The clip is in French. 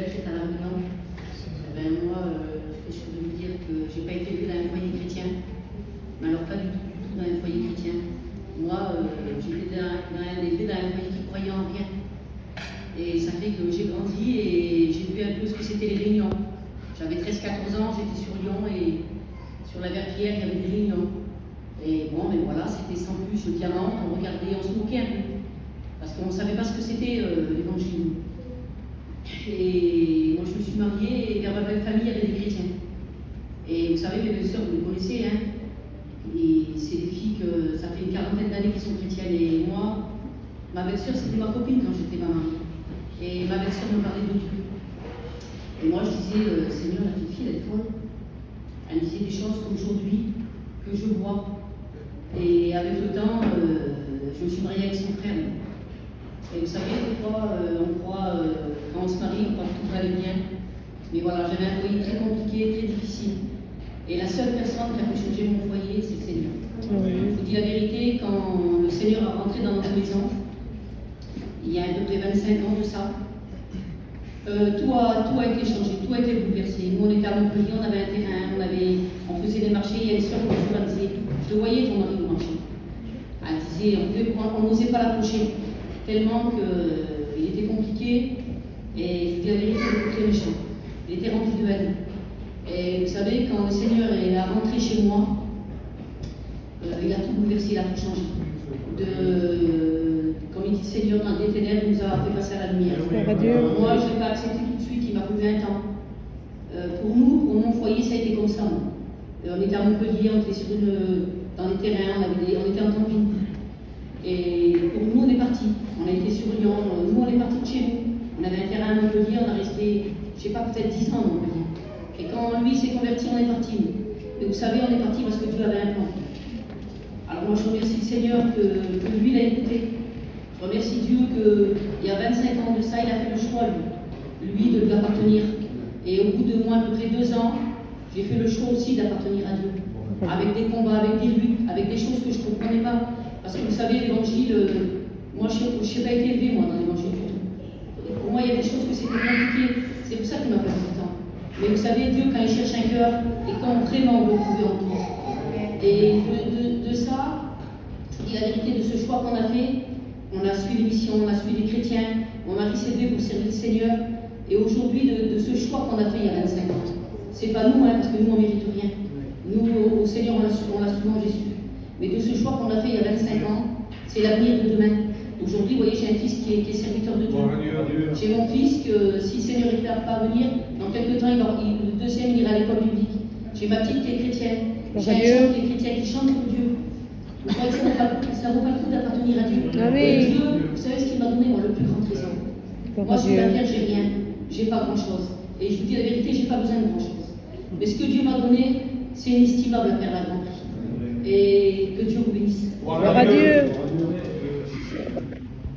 j'étais à la Réunion. Ben, moi, je peux vous dire que j'ai pas été élevée dans un foyer chrétien. Mais alors, pas du tout dans un foyer chrétien. Moi, j'ai été élevée dans un foyer qui croyait en rien. Et ça fait que j'ai grandi et j'ai vu un peu ce que c'était les réunions. J'avais 13-14 ans, j'étais sur Lyon et sur la Verpillière, il y avait des réunions. Et bon, mais voilà, c'était sans plus le diamant, on regardait, on se moquait un peu. Parce qu'on ne savait pas ce que c'était l'évangile. Et moi, je me suis mariée et vers ma belle famille, il y avait des chrétiens. Et vous savez, mes belles-sœurs, vous les connaissez, hein. Et c'est des filles que ça fait une quarantaine d'années qui sont chrétiennes. Et moi, ma belle-sœur, c'était ma copine quand j'étais maman. Et ma belle-sœur me parlait de Dieu. Et moi, je disais, Seigneur, la petite fille, elle est folle. Elle me disait des choses qu'aujourd'hui, que je vois. Et avec le temps, je me suis mariée avec son frère. Et vous savez, des fois, on croit, quand on se marie, on pense que tout va aller bien. Mais voilà, j'avais un foyer très compliqué, très difficile. Et la seule personne qui a pu changer mon foyer, c'est le Seigneur. Oui. Je vous dis la vérité, quand le Seigneur est rentré dans notre maison, il y a à peu près 25 ans de ça, tout a été changé, tout a été bouleversé. Nous, on était à Montpellier, on avait un terrain, on faisait des marchés. Il y a une soeur qui me disait, je te voyais ton mari au marché. Elle disait, on n'osait pas l'approcher, tellement qu'il était compliqué. Et je vous dis la vérité, il était très méchant. Il était rempli de haine. Et vous savez, quand le Seigneur est rentré chez moi, il a tout bouleversé, il a tout changé. Comme il dit, Seigneur, dans des ténèbres, il nous a fait passer à la lumière. Moi, je n'ai pas accepté tout de suite, il m'a fallu un temps. Pour nous, pour mon foyer, ça a été comme ça. On était à Montpellier, on était dans les terrains, on était en camping. Et pour nous, on est partis. On a été sur Lyon, nous, on est partis de chez nous. On avait un terrain à Montpellier, on a resté, je ne sais pas, peut-être 10 ans à Montpellier. Et quand lui s'est converti, on est parti. Et vous savez, on est parti parce que Dieu avait un plan. Alors moi, je remercie le Seigneur que lui l'a écouté. Je remercie Dieu qu'il y a 25 ans de ça, il a fait le choix, lui, de lui appartenir. Et au bout de moins à peu près 2 ans, j'ai fait le choix aussi d'appartenir à Dieu. Avec des combats, avec des luttes, avec des choses que je ne comprenais pas. Parce que vous savez, l'évangile, moi, je n'ai pas été élevée, moi, dans l'évangile du tout. Et pour moi, il y a des choses que c'était compliqué. C'est pour ça qu'il m'a fait du temps. Mais vous savez, Dieu, quand il cherche un cœur, et quand vraiment on veut trouver en tout. Et de ça, je vous dis la vérité, de ce choix qu'on a fait, on a suivi l'émission, on a suivi les chrétiens, mon mari s'est levé pour servir le Seigneur. Et aujourd'hui, de ce choix qu'on a fait il y a 25 ans, c'est pas nous, hein, parce que nous, on ne mérite rien. Nous, au Seigneur, on l'a souvent Jésus. Mais de ce choix qu'on a fait il y a 25 ans, c'est l'avenir de demain. Aujourd'hui, vous voyez, j'ai un fils qui est serviteur de Dieu. J'ai mon fils que, si le Seigneur est prêt à venir, dans quelques temps, le deuxième, il ira à l'école biblique. J'ai ma petite qui est chrétienne. J'ai un chant qui est chrétien, qui chante pour Dieu. Vous croyez que ça ne vaut pas le coup d'appartenir à Dieu. Et Dieu, vous savez ce qu'il m'a donné, moi, le plus grand trésor. Moi, sur la terre, j'ai rien. J'ai pas grand-chose. Et je vous dis la vérité, j'ai pas besoin de grand-chose. Mais ce que Dieu m'a donné, c'est inestimable à faire la grande prix. Et que Dieu vous bénisse. Gloire à Dieu.